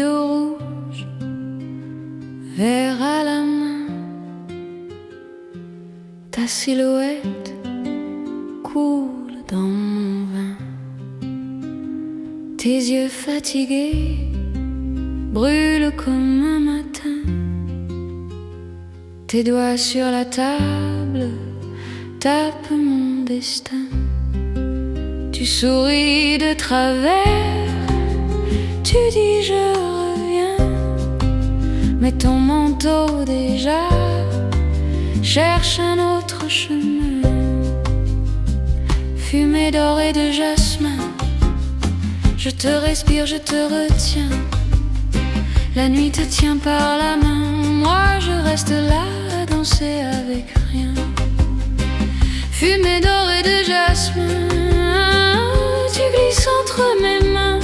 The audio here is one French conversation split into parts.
rideau rouge, verre à la main, ta silhouette coule dans mon vin. Tes yeux fatigués brûlent comme un matin. Tes doigts sur la table tapent mon destin. Tu souris de travers, tu dis je reviens, mais ton manteau déjà cherche un autre chemin. Fumée dorée de jasmin, je te respire, je te retiens. La nuit te tient par la main, moi je reste là à danser avec rien. Fumée dorée de jasmin, tu glisses entre mes mains.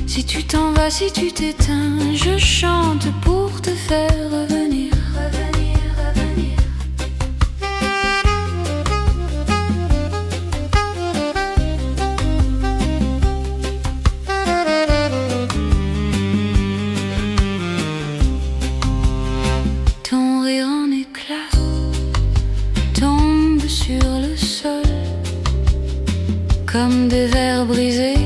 Si tu t'en vas, si tu t'éteins, je chante pour te faire revenir. Revenir, revenir. Ton rire en éclats tombe sur le sol comme des verres brisés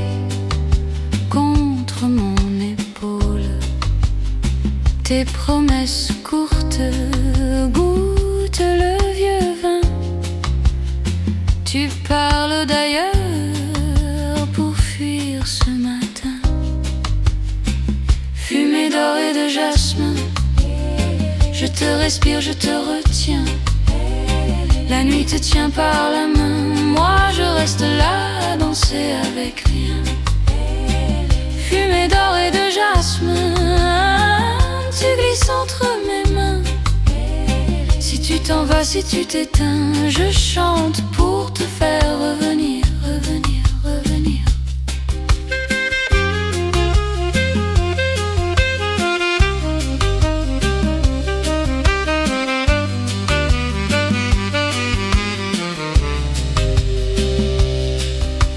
contre mon épaule. Tes promesses courtes goûtent le vieux vin. Tu parles d'ailleurs pour fuir ce matin. Fumée dorée de jasmin, je te respire, je te retiens. La nuit te tient par la main, moi je reste là à danser avec rien. Fumée dorée de jasmin, tu glisses entre mes mains. Si tu t'en vas, si tu t'éteins, je chante pour te faire revenir, revenir, revenir.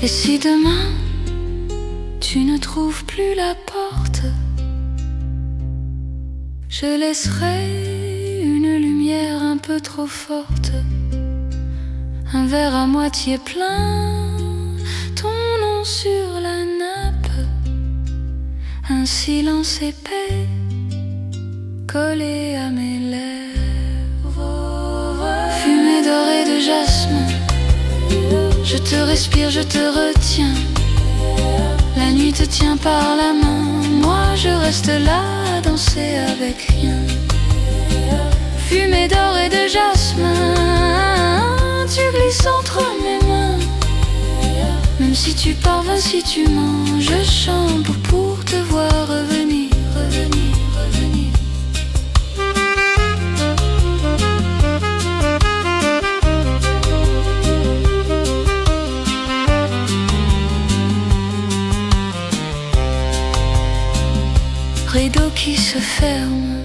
Et si demain tu ne trouves plus la porte, je laisserai une lumière un peu trop forte, un verre à moitié plein, ton nom sur la nappe, un silence épais collé à mes lèvres. Fumée dorée de jasmin, je te respire, je te retiens. La nuit te tient par la main, moi je reste là à danser avec rien. Fumée dorée de jasmin, tu glisses entre mes mains. Même si tu parvins, si tu mens, je chante pour te voir revenir, revenir, revenir. Rideau qui se ferme,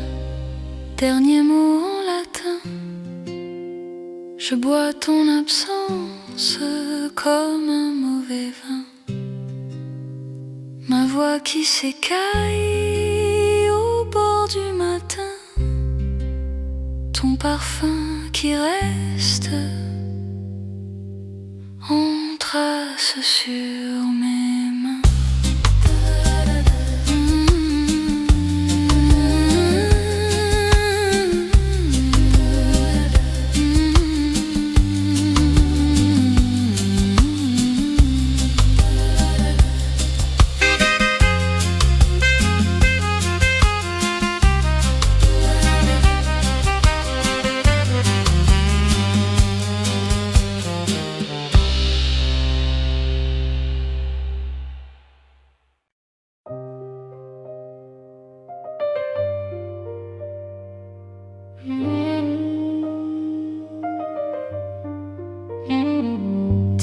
dernier mot en latin. Je bois ton absence comme un mauvais vin. Ma voix qui s'écaille au bord du matin. Ton parfum qui reste en trace sur mes mains.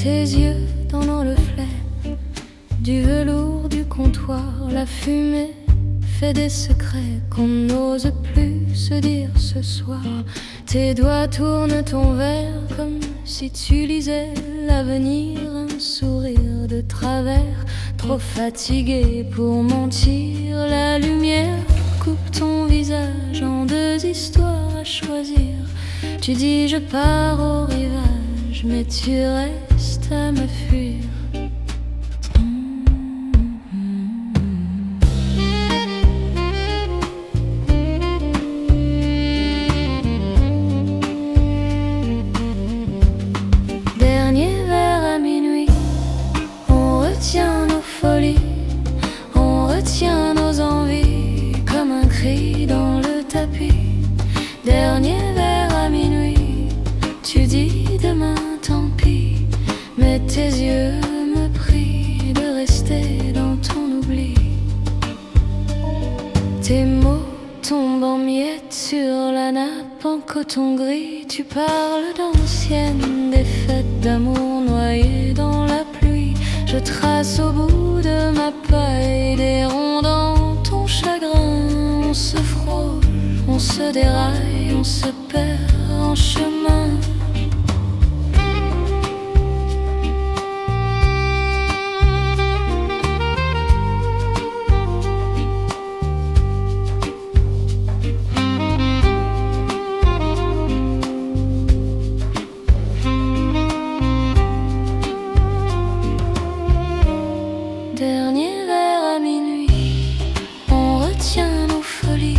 Tes yeux dans nos reflets, du velours du comptoir, la fumée fait des secrets qu'on n'ose plus se dire ce soir. Tes doigts tournent ton verre comme si tu lisais l'avenir, un sourire de travers, trop fatigué pour mentir. Tu dis je pars au rivage, mais tu restes à me fuir. Dernier verre à minuit, on retient nos folies, on retient nos envies comme un cri dans le tapis. Dernier verre à minuit, tu dis demain tant pis, mais tes yeux me prient de rester dans ton oubli. Tes mots tombent en miettes sur la nappe en coton gris. Tu parles d'anciennes défaites d'amour noyées dans la pluie. Je trace au bout de ma paille des ronds dans ton chagrin. On se frôle, on se déraille, on se perd en chemin. Dernier verre à minuit, on retient nos folies,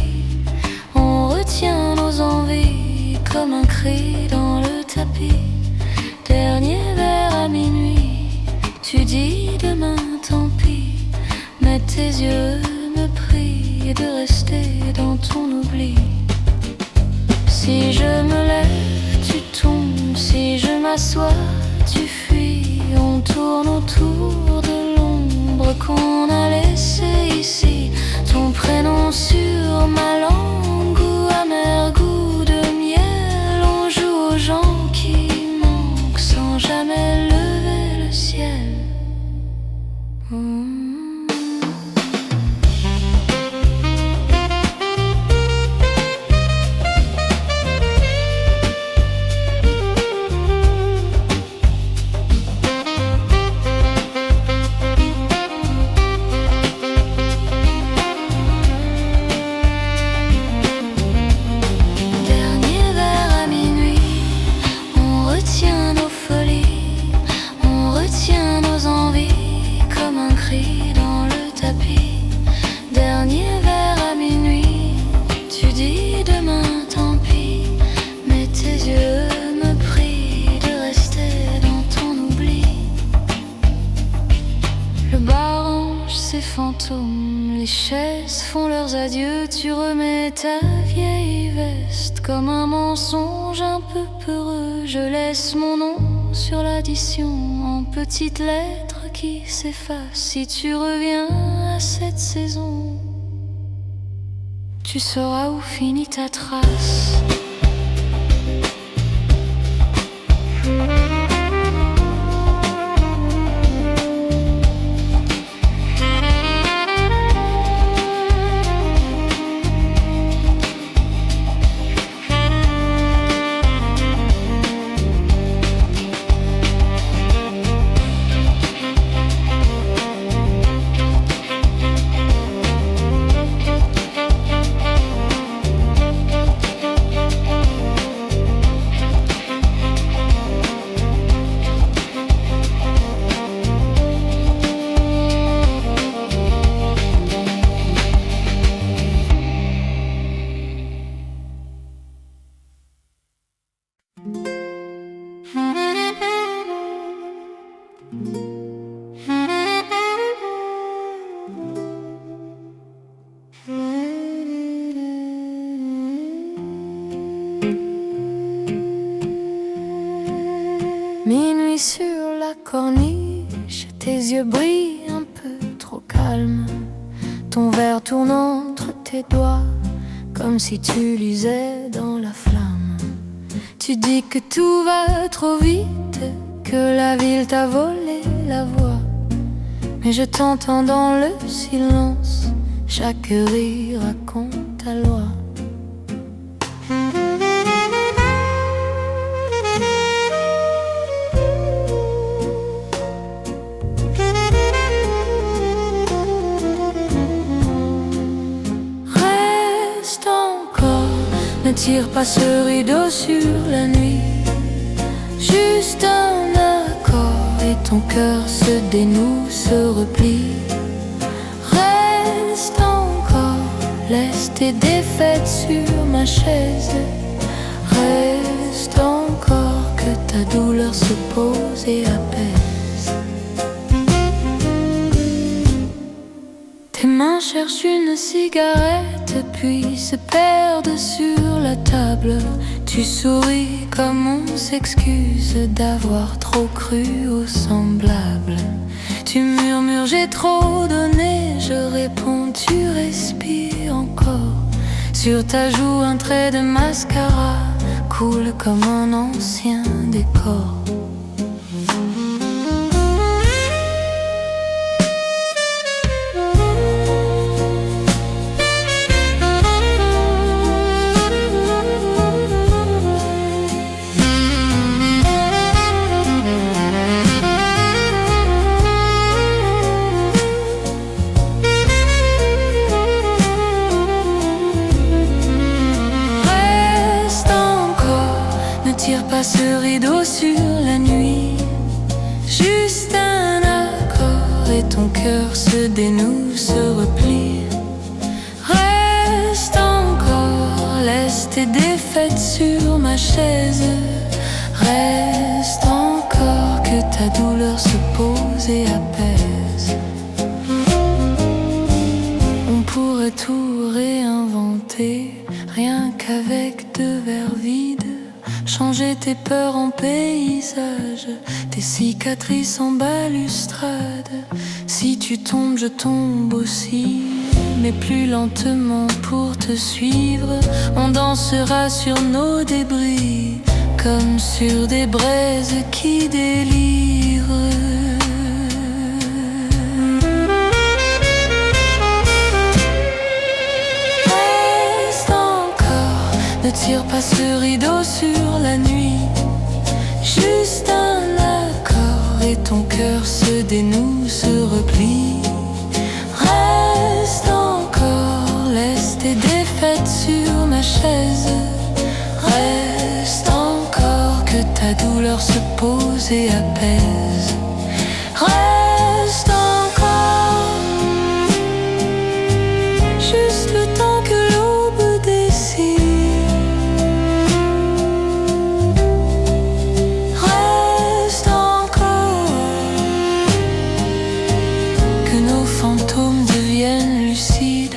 on retient nos envies comme un cri dans le tapis. Dernier verre à minuit, tu dis demain tant pis, mais tes yeux me prient de rester dans ton oubli. Si je me lève, tu tombes, si je m'assois, tu fuis. On tourne autour de l'ombre qu'on a laissée ici. Ton prénom sur ma langue, goût amer, goût de miel. On joue aux gens qui manquent sans jamais lever le ciel. Fantômes, les chaises font leurs adieux. Tu remets ta vieille veste comme un mensonge un peu peureux. Je laisse mon nom sur l'addition en petites lettres qui s'effacent. Si tu reviens à cette saison, tu sauras où finit ta trace. Minuit sur la corniche, tes yeux brillent un peu trop calmes. Ton verre tourne entre tes doigts, comme si tu lisais dans la flamme. Tu dis que tout va trop vite, que la ville t'a volé la voix. Mais je t'entends dans le silence, chaque rire raconte ta loi. ne tire pas ce rideau sur la nuit. Juste un accord et ton cœur se dénoue, se replie. Reste encore, laisse tes défaites sur ma chaise. Reste encore, que ta douleur se pose et apaise. Tes mains cherchent une cigarette puis se perdent sur la table. Tu souris comme on s'excuse d'avoir trop cru au semblable. Tu murmures j'ai trop donné, je réponds tu respires encore. Sur ta joue un trait de mascara coule comme un ancien décor. Tire pas ce rideau sur la nuit. Juste un accord et ton cœur se dénoue, se replie. Reste encore, laisse tes défaites sur ma chaise. Reste encore, que ta douleur se pose et apaise. On pourrait tout réinventer, rien qu'avec deux verres vides. Changer tes peurs en paysage, tes cicatrices en balustrade. Si tu tombes, je tombe aussi, mais plus lentement pour te suivre. On dansera sur nos débris, comme sur des braises qui délivrent. Ne tire pas ce rideau sur la nuit. Juste un accord et ton cœur se dénoue, se replie. Reste encore, laisse tes défaites sur ma chaise. Reste encore, que ta douleur se pose et apaise. Reste encore, juste le temps que l'aube décide. Fantômes deviennent lucides.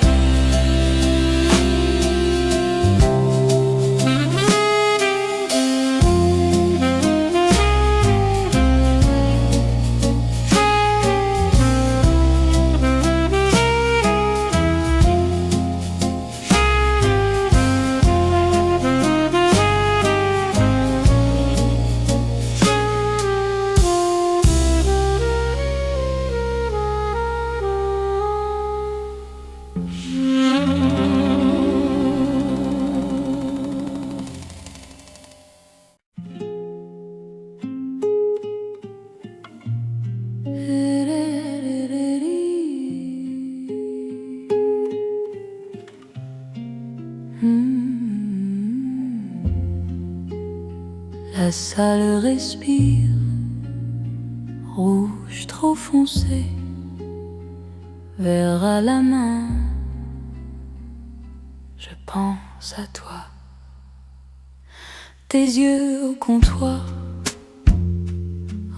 La salle respire, rouge trop foncé, verre à la main. Je pense à toi, tes yeux au comptoir,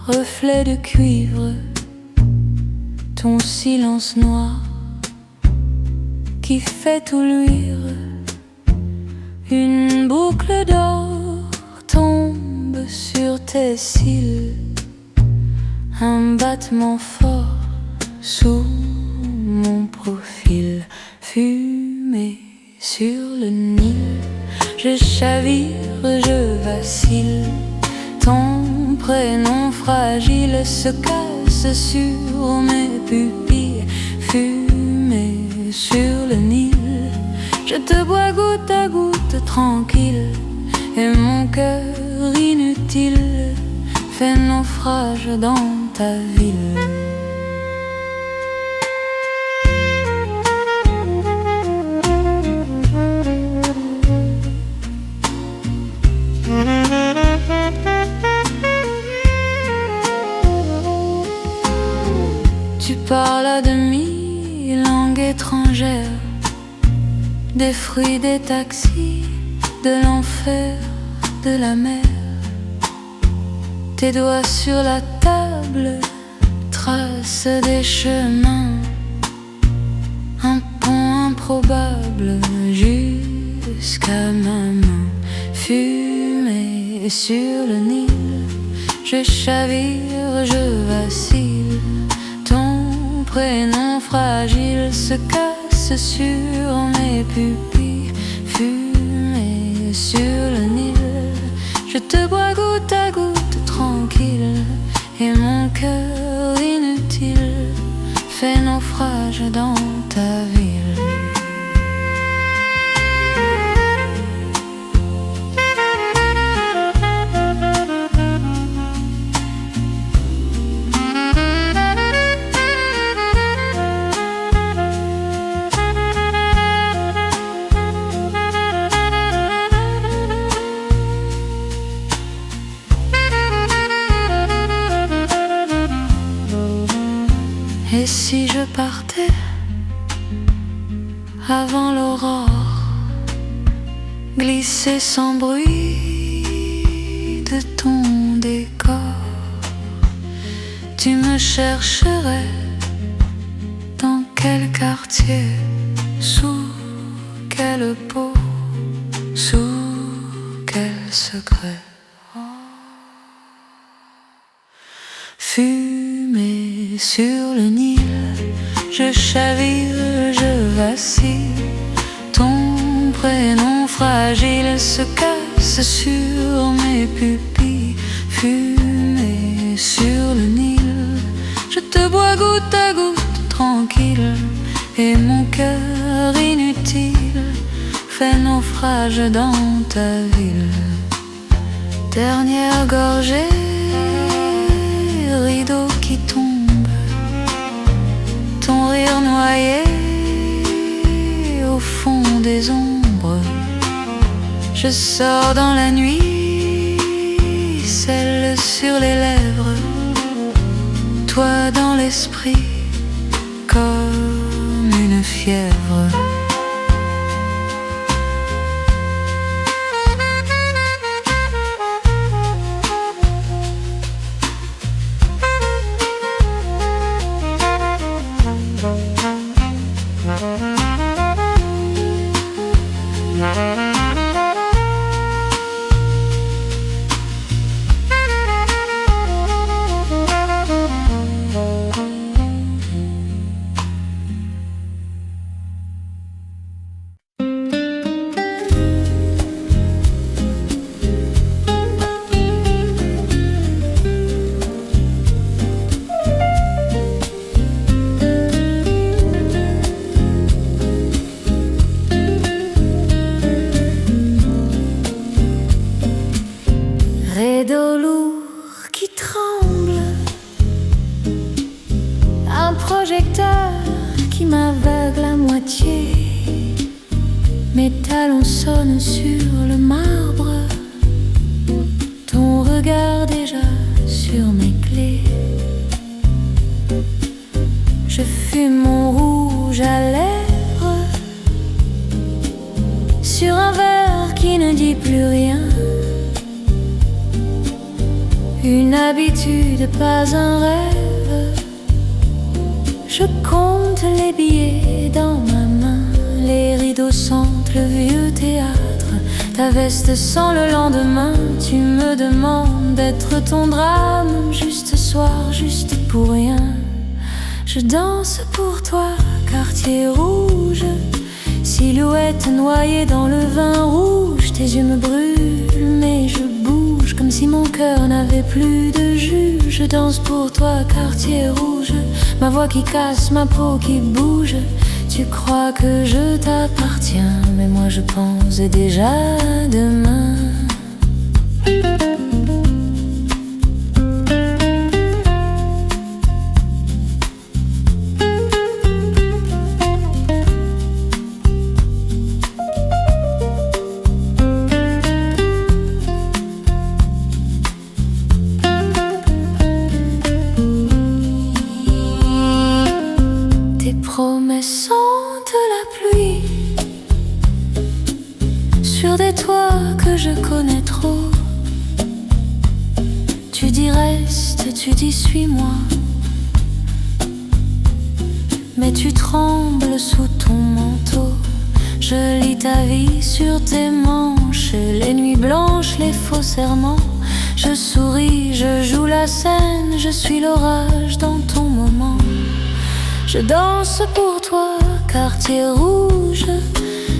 reflet de cuivre, ton silence noir qui fait tout luire. Une boucle d'or tombe sur tes cils, un battement fort sous mon profil. Fumée sur le Nil, je chavire, je vacille. Ton prénom fragile se casse sur mes pupilles. Fumée sur le Nil, je te bois goutte à goutte tranquille. Et mon cœur inutile fait naufrage dans ta ville. des fruits, des taxis, de l'enfer, de la mer. Tes doigts sur la table tracent des chemins, un pont improbable jusqu'à ma main. Fumée sur le Nil, je chavire, je vacille. Ton prénom fragile se casse sur mes pupilles. Fumée sur le Nil, je te bois goutte à goutte tranquille, et mon cœur inutile fait naufrage dans ta ville. Et si je partais avant l'aurore, glisser sans bruit de ton décor, tu me chercherais dans quel quartier, sous quelle peau, sous quel secret. Fumée sur le Nil, je chavire, je vacille. Ton prénom fragile se casse sur mes pupilles. Fumée sur le Nil, je te bois goutte à goutte tranquille, et mon cœur inutile fait naufrage dans ta ville. Dernière gorgée, rideau qui tombe, ton rire noyé au fond des ombres. Je sors dans la nuit, celle sur les lèvres, toi dans l'esprit, comme une fièvre. Rideau lourd qui tremble, un projecteur qui m'aveugle à moitié. Mes talons sonnent sur le marbre, ton regard déjà sur mes clés. Je fume mon rouge à lèvres sur un verre qui ne dit plus rien. Une habitude, pas un rêve. Je compte les billets dans ma main. Les rideaux sentent le vieux théâtre. Ta veste sent le lendemain. Tu me demandes d'être ton drame. Juste ce soir, juste pour rien. Je danse pour toi, quartier rouge. Silhouette noyée dans le vin rouge. Tes yeux me brûlent, mais je bouge comme si mon cœur n'avait plus de jus. Je danse pour toi, quartier rouge. Ma voix qui casse, ma peau qui bouge. Tu crois que je t'appartiens, mais moi je pense déjà à demain. Tes promesses sentent la pluie dire des toits que je connais trop. Tu dis reste, tu dis suis-moi, mais tu trembles sous ton manteau. Je lis ta vie sur tes manches, les nuits blanches, les faux serments. Je souris, je joue la scène, je suis l'orage dans ton moment. Je danse pour toi, quartier rouge,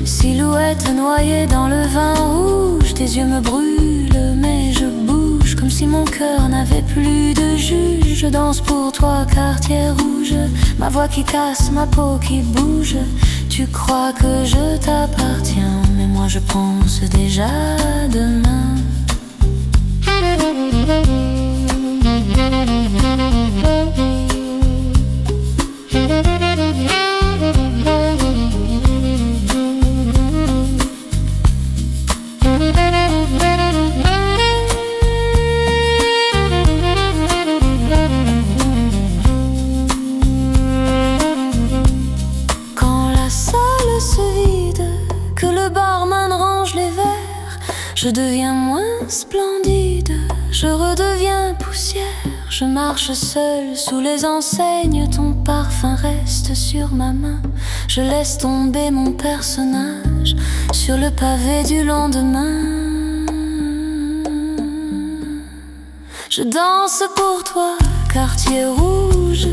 silhouette noyée dans le vin rouge. Tes yeux me brûlent, mais je bouge comme si mon cœur n'avait plus de juge. Je danse pour toi, quartier rouge, ma voix qui casse, ma peau qui bouge. Tu crois que je t'appartiens, mais moi je pense déjà à demain. Je deviens moins splendide, je redeviens poussière. Je marche seule sous les enseignes, ton parfum reste sur ma main. Je laisse tomber mon personnage sur le pavé du lendemain. Je danse pour toi, quartier rouge,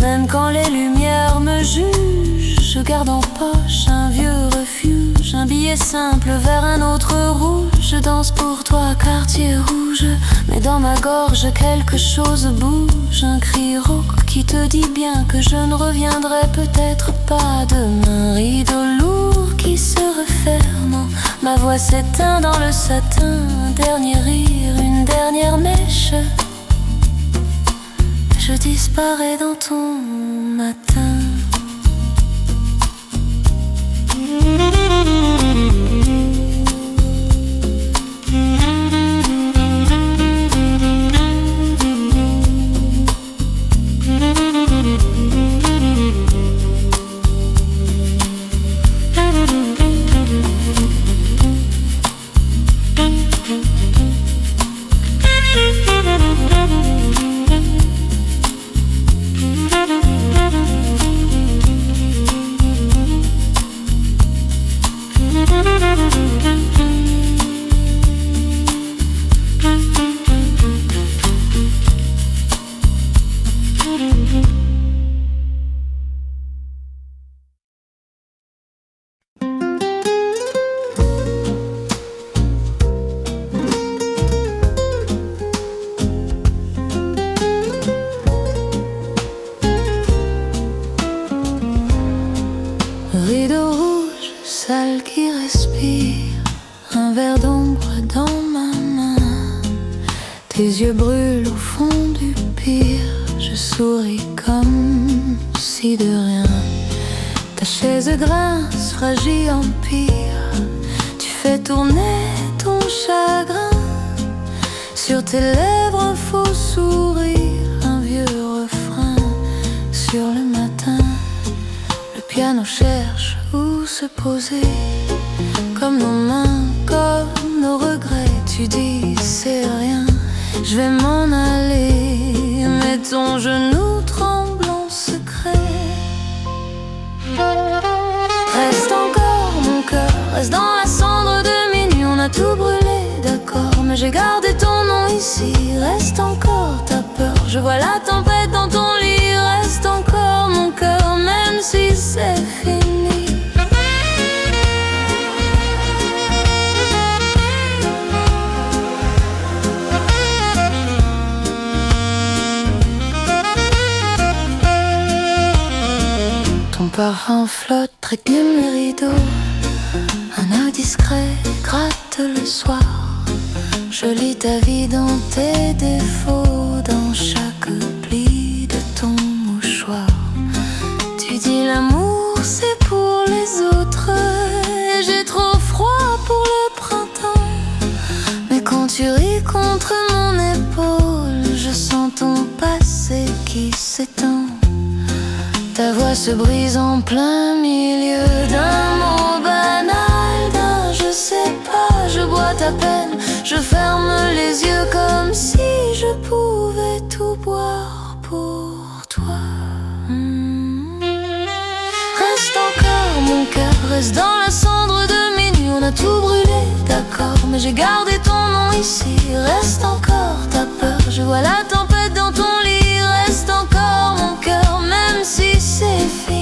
même quand les lumières me jugent. Je garde en poche un vieux refuge, un billet simple vers un autre rouge. Je danse pour toi, quartier rouge, mais dans ma gorge quelque chose bouge. Un cri rauque qui te dit bien que je ne reviendrai peut-être pas demain. Rideau lourd qui se referme, ma voix s'éteint dans le satin. Un dernier rire, une dernière mèche, je disparais dans ton matin. Rideau rouge, salle qui respire, un verre d'ombre dans ma main. Tes yeux brûlent au fond du pire, je souris comme si de rien. Ta chaise grince, fragile empire, tu fais tourner ton chagrin. Sur tes lèvres un faux sourire, un vieux refrain sur le matin. Le piano cherche où se poser, comme nos mains, comme nos regrets. Tu dis c'est rien, je vais m'en aller, mais ton genou tremble en secret. Reste encore mon cœur, reste dans la cendre de minuit. On a tout brûlé, d'accord, mais j'ai gardé ton nom ici. Reste encore ta peur, je vois la tempête dans ton lit. Reste encore mon cœur, même si c'est fini. Ton parfum flotte, réclame les rideaux. Un œil discret gratte le soir. Je lis ta vie dans tes défauts, dans chaque pli de ton mouchoir. Tu dis l'amour c'est pour les autres, et j'ai trop froid pour le printemps. Mais quand tu ris contre mon épaule, je sens ton passé qui s'étend. Ta voix se brise en plein milieu d'un mot banal, d'un je sais Je ferme les yeux comme si je pouvais tout boire pour toi. Reste encore mon cœur, reste dans la cendre de minuit. On a tout brûlé, d'accord, mais j'ai gardé ton nom ici. Reste encore ta peur, je vois la tempête dans ton lit. Reste encore mon cœur, même si c'est fini.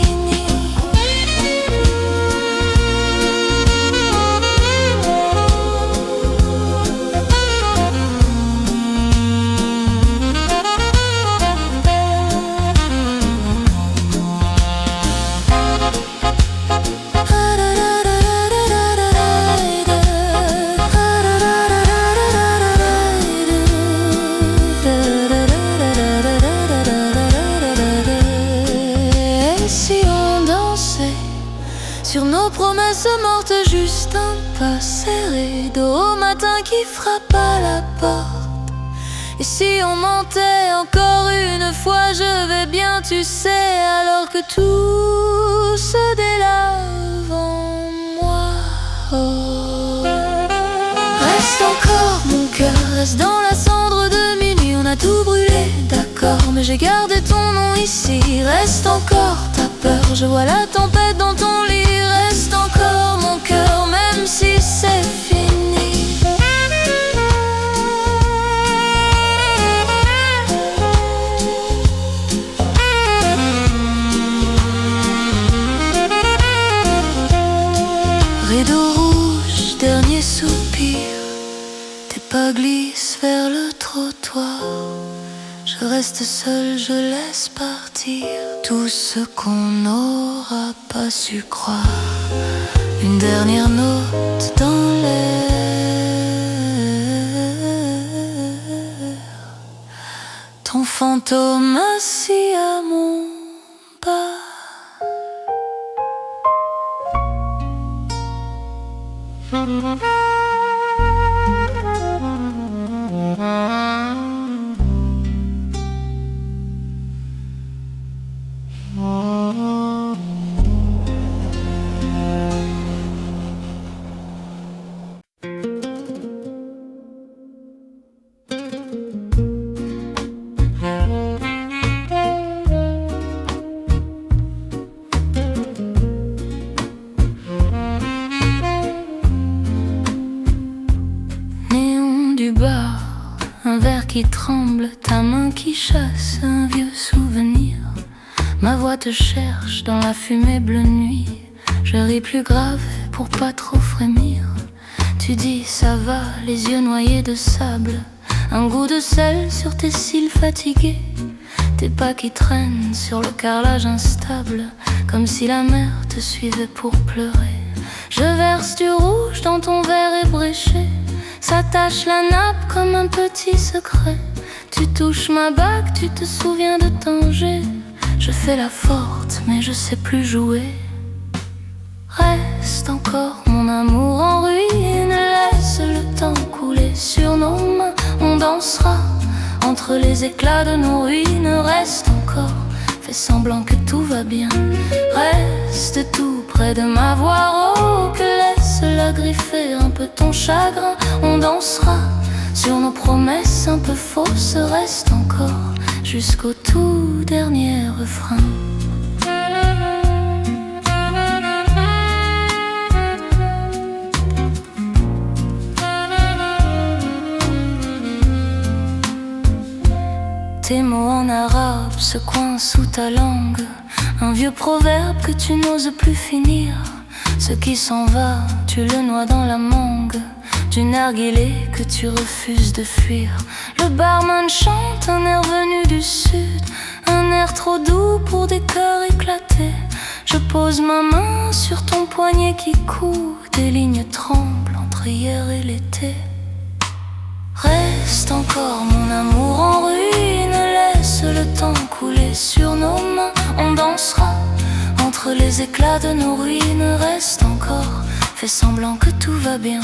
Sur nos promesses mortes, juste un pas serré dos au matin qui frappe à la porte. Et si on mentait encore une fois, je vais bien, tu sais, alors que tout se délave en moi. Oh. Reste encore mon cœur, reste dans la cendre de minuit. On a tout brûlé, d'accord, mais j'ai gardé ton nom ici. Reste encore ta peur, je vois la tempête dans ton lit. Reste encore mon cœur, même si c'est fini. Rideau rouge, dernier soupir. Tes pas glissent vers le trottoir. Je reste seul, je laisse partir tout ce qu'on n'aura pas su croire. Une dernière note dans l'air. Ton fantôme assis à mon pas. Un verre qui tremble, ta main qui chasse un vieux souvenir. Ma voix te cherche dans la fumée bleue nuit. Je ris plus grave pour pas trop frémir. Tu dis ça va, les yeux noyés de sable. Un goût de sel sur tes cils fatigués. Tes pas qui traînent sur le carrelage instable. Comme si la mer te suivait pour pleurer. Je verse du rouge dans ton verre ébréché. Ça tache la nappe comme un petit secret. Tu touches ma bague, tu te souviens de Tanger. Je fais la forte, mais je sais plus jouer. Reste encore mon amour en ruine. Laisse le temps couler sur nos mains. On dansera entre les éclats de nos ruines. Reste encore, fais semblant que tout va bien. Reste tout près de ma voix rauque. Laisse-la griffer un peu ton chagrin. On dansera sur nos promesses un peu fausses. Reste encore jusqu'au tout dernier refrain. Tes mots en arabe se coincent sous ta langue. Un vieux proverbe que tu n'oses plus finir. Ce qui s'en va, tu le noies dans la mangue du narguilé que tu refuses de fuir. Le barman chante un air venu du sud, un air trop doux pour des cœurs éclatés. Je pose ma main sur ton poignet qui coud. Des lignes tremblent entre hier et l'été. Reste encore mon amour en ruine. Laisse le temps couler sur nos mains. On dansera entre les éclats de nos ruines. Reste encore, fais semblant que tout va bien.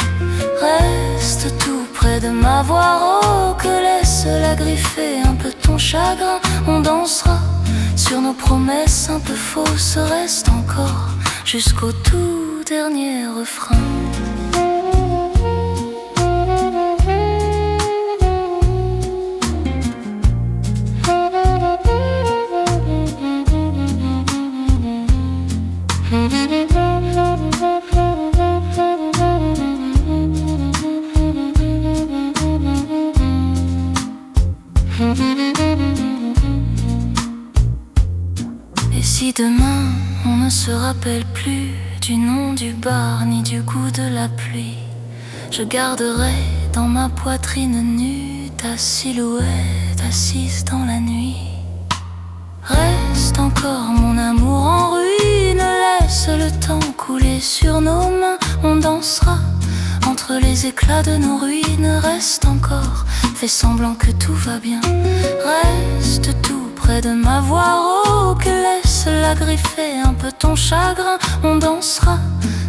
Reste tout près de ma voix rauque. Laisse-la griffer un peu ton chagrin. On dansera sur nos promesses un peu fausses. Reste encore jusqu'au tout dernier refrain. rappelle plus du nom du bar ni du goût de la pluie. Je garderai dans ma poitrine nue ta silhouette assise dans la nuit. Reste encore mon amour en ruine, laisse le temps couler sur nos mains. On dansera entre les éclats de nos ruines. Reste encore, fais semblant que tout va bien. Reste tout près de ma voix rauque, laisse-la griffer un peu ton chagrin. On dansera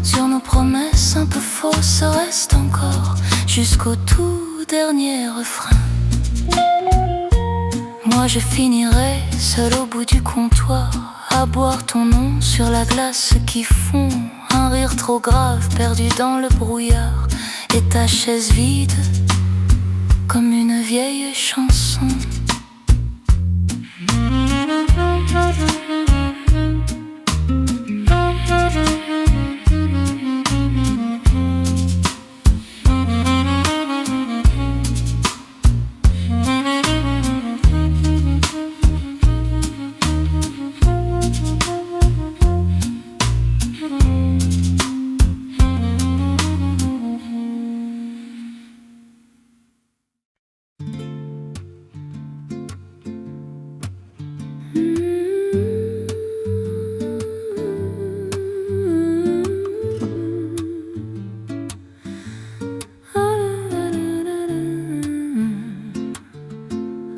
sur nos promesses un peu fausses. Reste encore jusqu'au tout dernier refrain. Moi je finirai seul au bout du comptoir, à boire ton nom sur la glace qui fond. Un rire trop grave perdu dans le brouillard, et ta chaise vide comme une vieille chanson.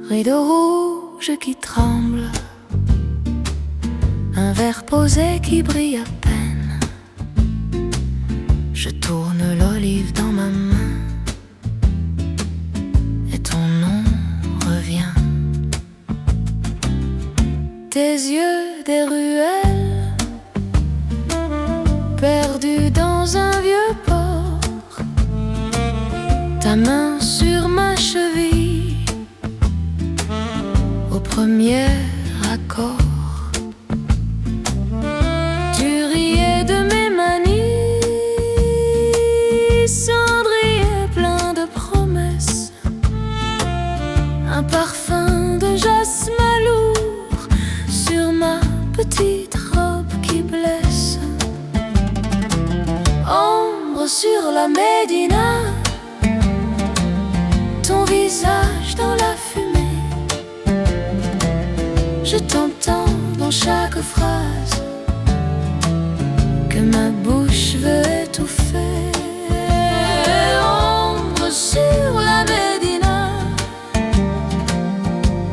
Rideau rouge qui tremble, un verre posé qui brille à peine. Je tourne l'olive dans ma main et ton nom revient. Tes yeux des ruelles, perdus dans un vieux port. Ta main sur ma cheville, au premier accord. Tu riais de mes manies, cendrier plein de promesses. Un parfum de jasmin lourd sur ma petite robe qui blesse. Ombre sur la Médina, ton visage dans la fumée. Je t'entends dans chaque phrase que ma bouche veut étouffer. Ombre sur la Médina,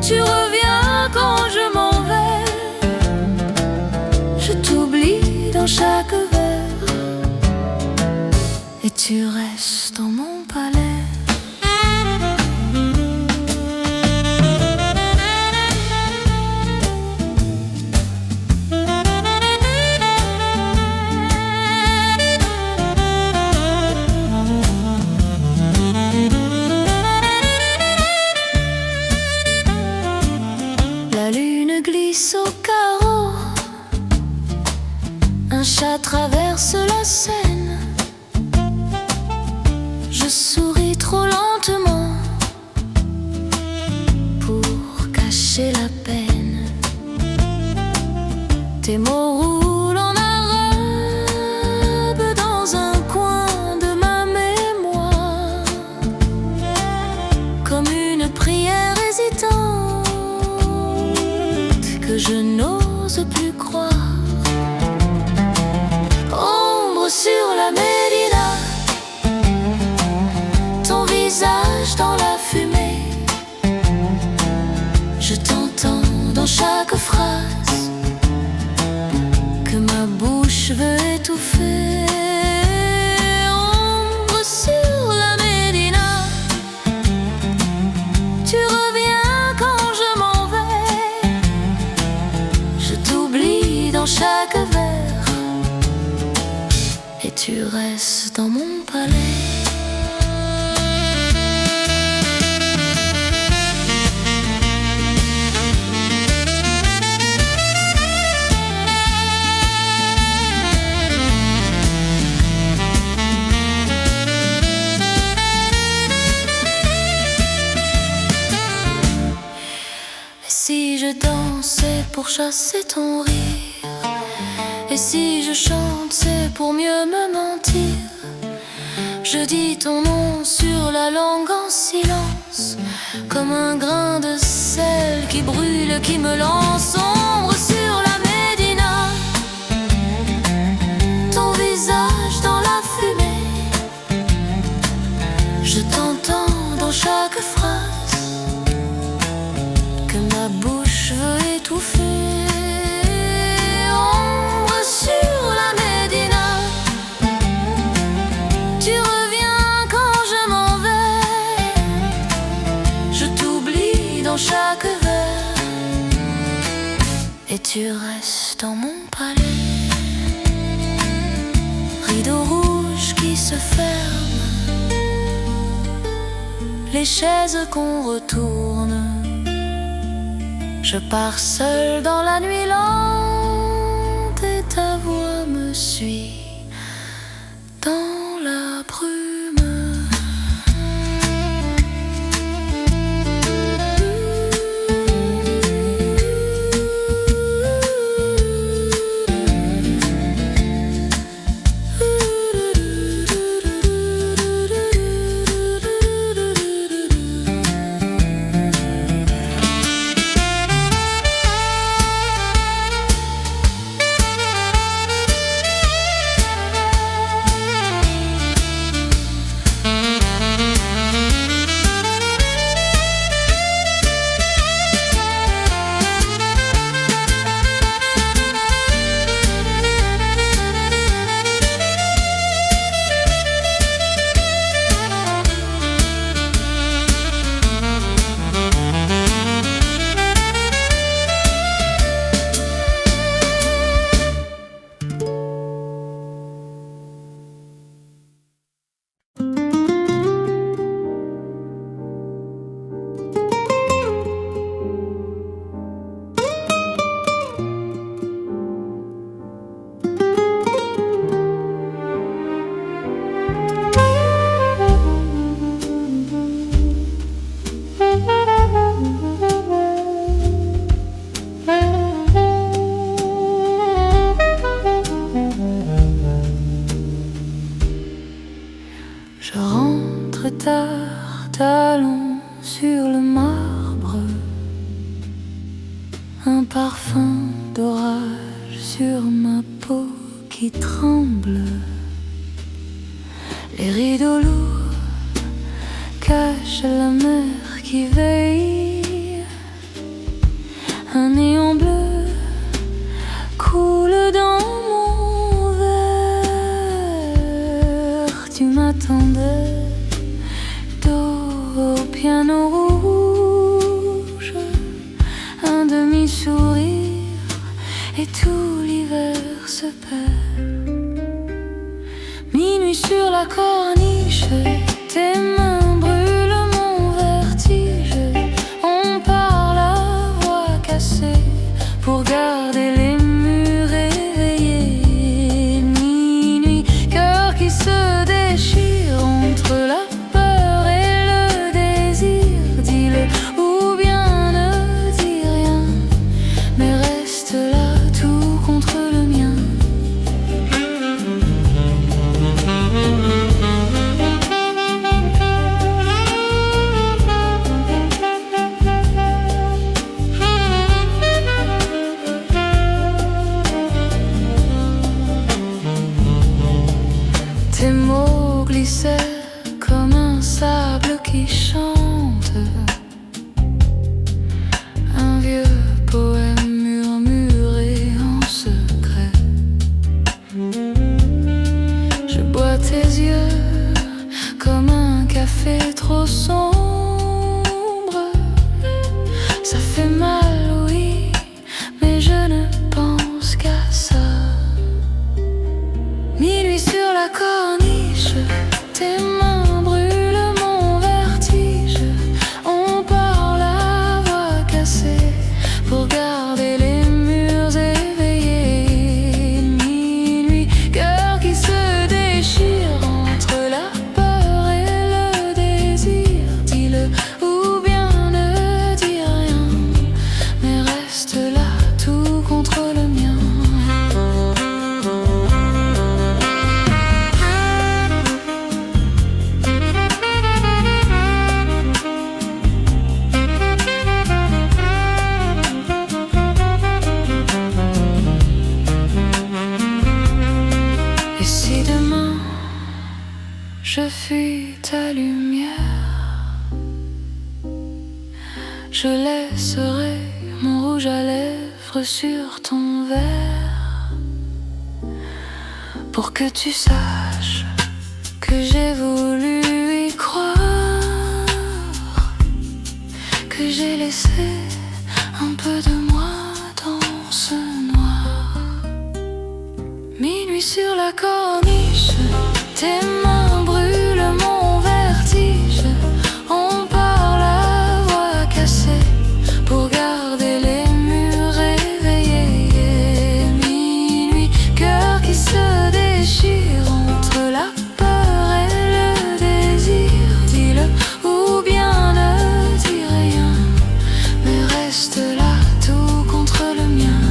tu reviens quand je m'en vais. Je t'oublie dans chaque verre et tu restes dans mon palais. La lune glisse au carreau, un chat traverse la Seine. Je souris trop lentement pour cacher la peine. Tes mots roulent en arabe dans un coin de ma mémoire, comme une prière hésitante que je n'ose plus croire. Ombre sur la Médina, ton visage dans la fumée. Je t'entends dans chaque phrase que ma bouche veut étouffer. Ombre sur la Médina, tu reviens quand je m'en vais. Je t'oublie dans chaque verre et tu restes dans mon palais. Si je dansais pour chasser ton rire Et si je chante, c'est pour mieux me mentir. Je dis ton nom sur la langue en silence, comme un grain de sel qui brûle, qui me lance ombre sur la Médina. Ton visage dans la fumée, je t'entends dans chaque phrase que ma bouche veut étouffer. Ombre sur la Médina, tu reviens quand je m'en vais. Je t'oublie dans chaque verre et tu restes dans mon palais. Rideau rouge qui se ferme, les chaises qu'on retourne. Je pars seul dans la nuit lente et ta voix me suit dans la brume. Je rentre tard, talons sur le marbre, un parfum d'orage sur ma peau qui tremble. Les rideaux lourds cachent la mer qui veille. Un néon bleu coule dans mon verre. Tu m'attendais dos au piano rouge, un demi-sourire et tout l'hiver se perd. Minuit sur la corniche, tes mains brûlent mon vertige. On parle à voix cassée pour garder les murs éveillés. Minuit, cœur qui se déchire entre la peur et le désir. Dis-le ou bien ne dis rien, mais reste là tout contre le mien. Tes mots glissaient comme un sable qui chante, un vieux poème murmuré en secret. Je bois tes yeux comme un café trop sombre. Ça fait mal, oui, mais je ne pense qu'à ça. Minuit sur la corniche, tes mains brûlent mon vertige. On parle à voix cassée pour garder les murs éveillés. Minuit, cœur qui se déchire entre la peur et le désir. Dis-le ou bien ne dis rien, mais reste là tout contre le mien. je fuis ta lumière. Je laisserai mon rouge à lèvres sur ton verre, pour que tu saches que j'ai voulu y croire, que j'ai laissé un peu de moi dans ce noir. Minuit sur la corniche, tes mains brûlent mon vertige. On parle à voix cassée pour garder les murs éveillés. Minuit, cœur qui se déchire entre la peur et le désir. Dis-le ou bien ne dis rien, mais reste là tout contre le mien.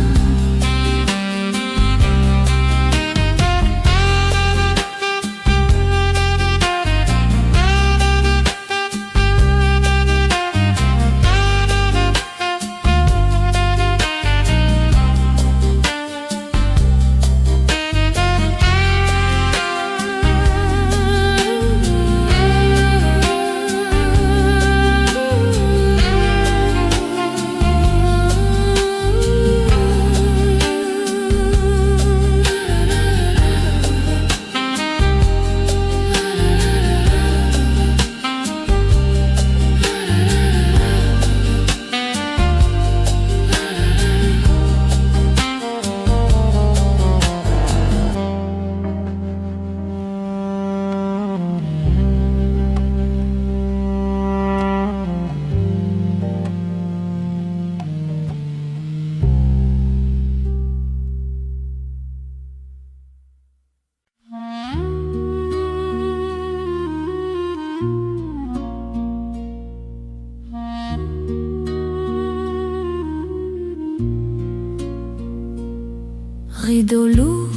Rideau lourd,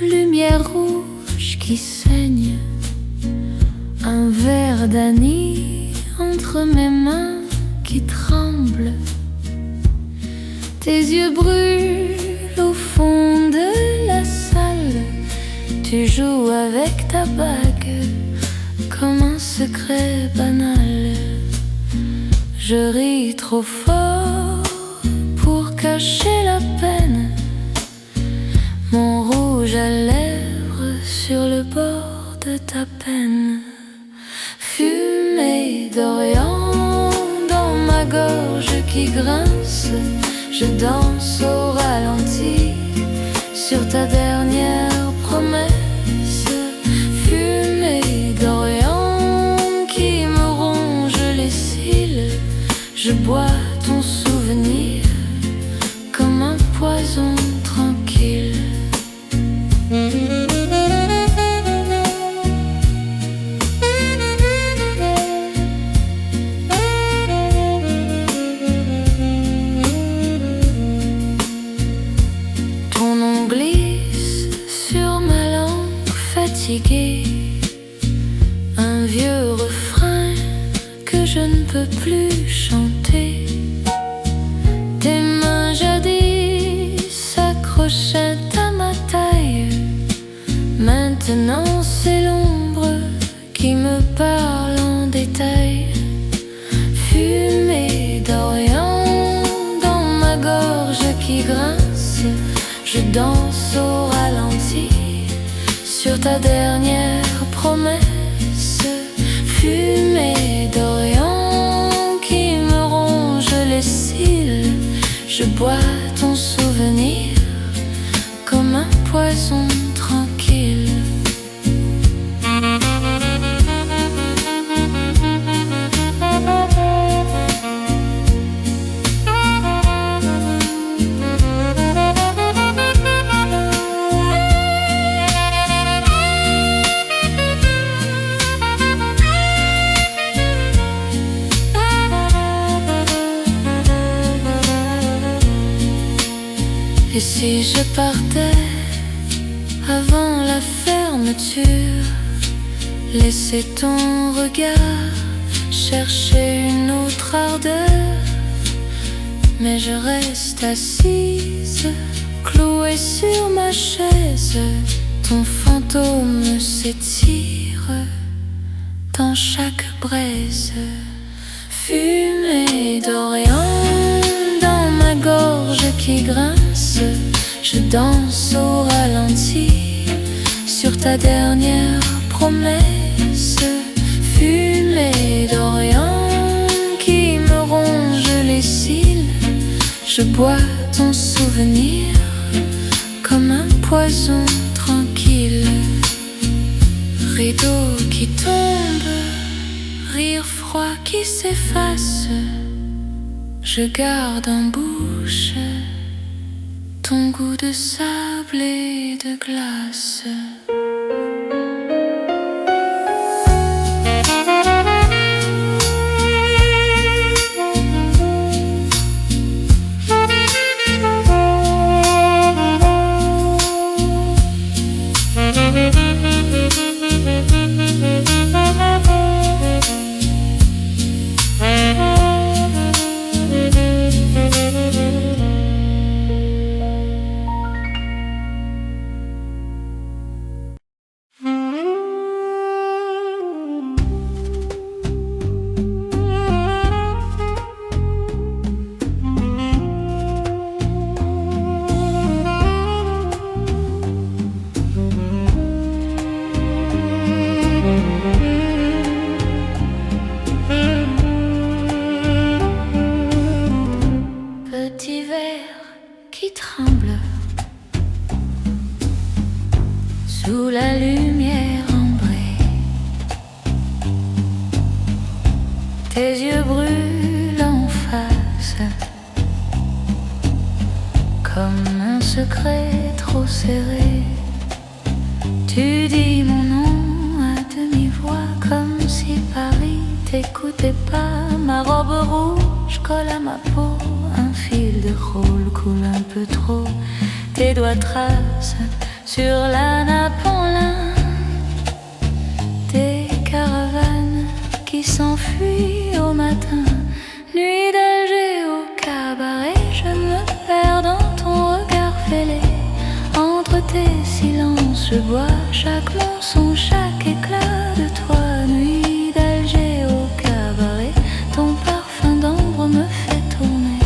lumière rouge qui saigne, un verre d'anis entre mes mains qui tremblent. Tes yeux brûlent au fond de la salle. Tu joues avec ta bague comme un secret banal. Je ris trop fort pour cacher la peine. Mon rouge à lèvres sur le bord de ta peine. Fumée d'Orient dans ma gorge qui grince. Je danse au ralenti sur ta dernière promesse. Fumée d'Orient qui me ronge les cils. Je bois ton souvenir comme un poison tranquille. Ton nom glisse sur ma langue fatiguée, un vieux refrain que je ne peux plus chanter. Tes mains jadis s'accrochaient à ma taille. Maintenant c'est l'ombre qui me parle en détail. Fumée d'Orient dans ma gorge qui grince. Je danse au ralenti sur ta dernière promesse. Fumée d'Orient qui me ronge les cils. Je bois ton souvenir comme un poison tranquille. Et si je partais avant la fermeture, laisser ton regard chercher une autre ardeur, mais je reste assise, clouée sur ma chaise. Ton fantôme s'étire dans chaque braise. Fumée d'Orient dans ma gorge qui grince. Je danse au ralenti sur ta dernière promesse. Fumée d'Orient qui me ronge les cils. Je bois ton souvenir comme un poison tranquille. Rideau qui tombe, rire froid qui s'efface. Je garde en bouche ton goût de sable et de glace. Petit verre qui tremble sous la lumière ambrée. Tes yeux brûlent en face comme un secret trop serré. Tu dis mon nom à demi-voix comme si Paris t'écoutait pas. Ma robe rouge colle à ma peau. Un fil de rôle coule un peu trop. Tes doigts tracent sur la nappe en lin. Des caravanes qui s'enfuient au matin. Nuit d'Alger au cabaret. Je me perds dans ton regard fêlé. Entre tes silences je bois chaque mensonge, chaque éclat de toi. Nuit d'Alger au cabaret. Ton parfum d'ambre me fait tourner.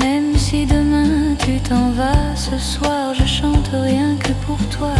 Même si demain tu t'en vas, ce soir je chante rien que pour toi.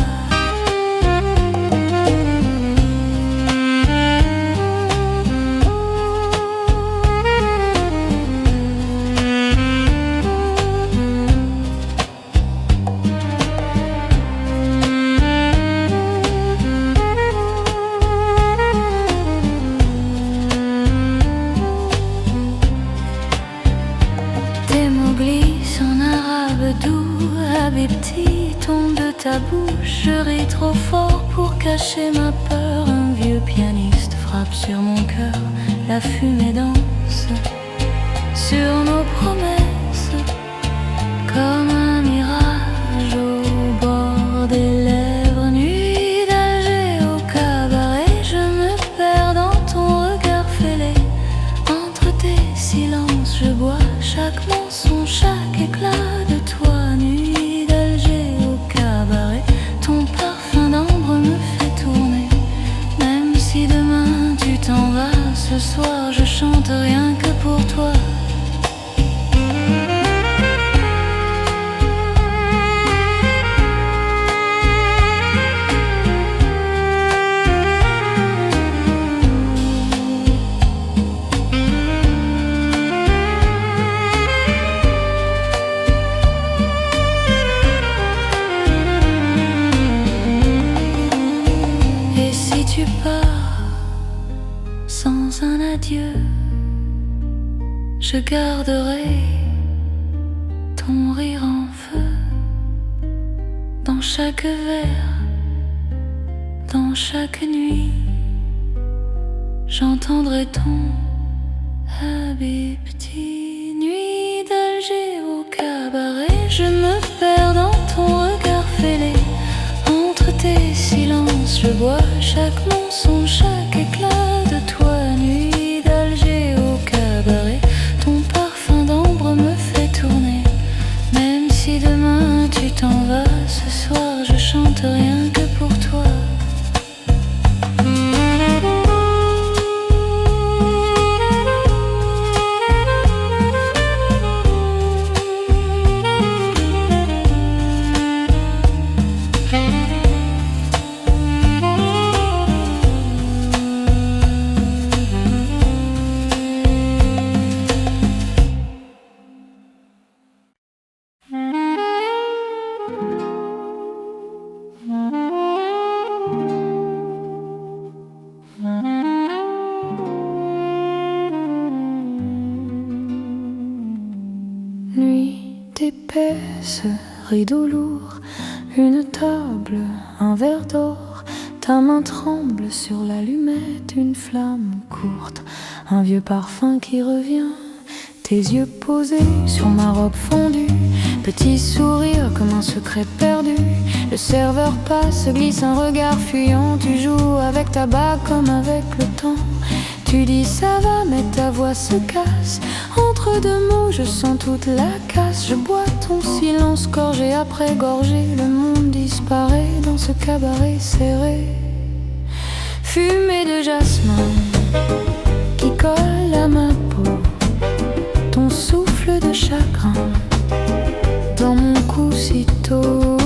Habibti tombe de ta bouche. Je ris trop fort pour cacher ma peur. Un vieux pianiste frappe sur mon cœur. La fumée danse sur nos promesses comme un mirage au bord des lèvres. Nuit d'Alger au cabaret. Je me perds dans ton regard fêlé. Entre tes silences je bois chaque mensonge, chaque éclat de toi. Nuit d'Alger au cabaret. Ton parfum d'ambre me fait tourner. Même si demain tu t'en vas, ce soir je chante rien que pour toi. Tu pars sans un adieu, je garderai ton rire en feu dans chaque verre, dans chaque nuit. J'entendrai ton Habibti. Nuit d'Alger au cabaret. Je me perds dans ton regard fêlé. Entre tes silences je bois chaque mensonge, chaque éclat de toi. Nuit d'Alger au cabaret. Ton parfum d'ambre me fait tourner. Même si demain tu t'en vas, ce soir je chante rien que pour toi. épaisses, rideaux lourds, une table, un verre d'or. Ta main tremble sur l'allumette, une flamme courte, un vieux parfum qui revient. Tes yeux posés sur ma robe fondue, petit sourire comme un secret perdu. Le serveur passe, glisse un regard fuyant. Tu joues avec ta bague comme avec le temps. Tu dis ça va mais ta voix se casse. Entre deux mots je sens toute la casse. Je bois ton silence gorgée après gorgée. Le monde disparaît dans ce cabaret serré. Fumée de jasmin qui colle à ma peau, ton souffle de chagrin dans mon cou si tôt.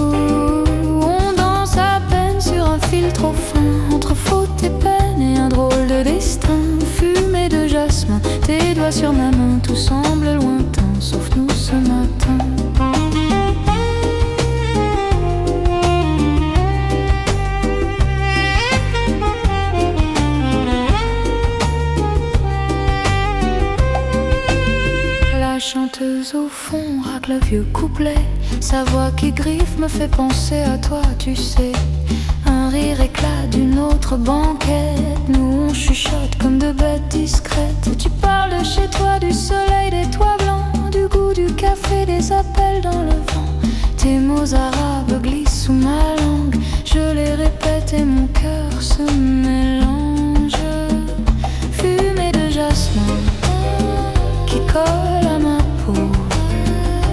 On danse à peine sur un fil trop fin, entre faute et peine et un drôle de destin. Fumée de jasmin, tes doigts sur ma main, tout semble lointain, sauf nous ce matin. La chanteuse au fond racle le vieux couplet. Sa voix qui griffe me fait penser à toi, tu sais. Un rire éclat d'une autre banquette. Nous on chuchote comme deux bêtes discrètes. Tu parles de chez toi, du soleil, des toits blancs, du goût du café, des appels dans le vent. Tes mots arabes glissent sous ma langue. Je les répète et mon cœur se mélange. Fumée de jasmin qui colle à ma peau,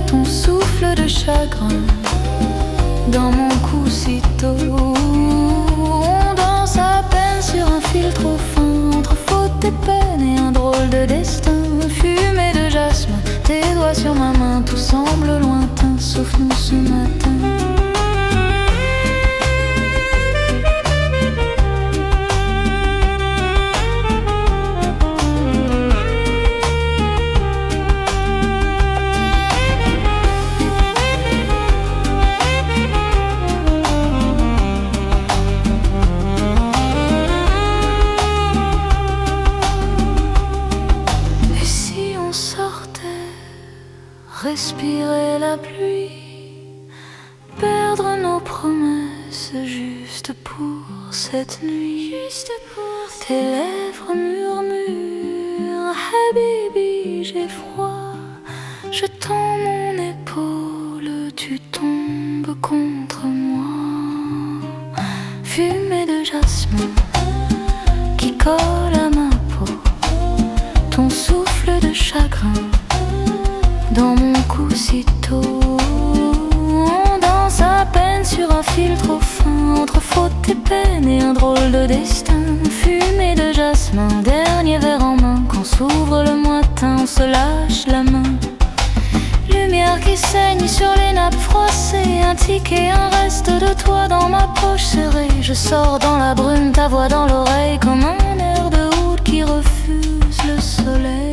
ton souffle de chagrin dans mon cou si tôt. On danse à peine sur un fil trop fin, entre faute et peine et un drôle de destin. Fumée de jasmin, tes doigts sur ma main, tout semble lointain, sauf nous ce matin. Respirer la pluie, perdre nos promesses juste pour cette nuit. Tes lèvres murmurent Habibi, j'ai froid. Je tends mon épaule, tu tombes contre moi. Fumée de jasmin qui colle à ma peau, ton souffle de chagrin dans mon cou si tôt. On danse à peine sur un fil trop fin, entre faute et peine et un drôle de destin. Fumée de jasmin, dernier verre en main. Quand s'ouvre le matin, on se lâche la main. Lumière qui saigne sur les nappes froissées. Un ticket, un reste de toi dans ma poche serrée. Je sors dans la brume, ta voix dans l'oreille, comme un air de oud qui refuse le soleil.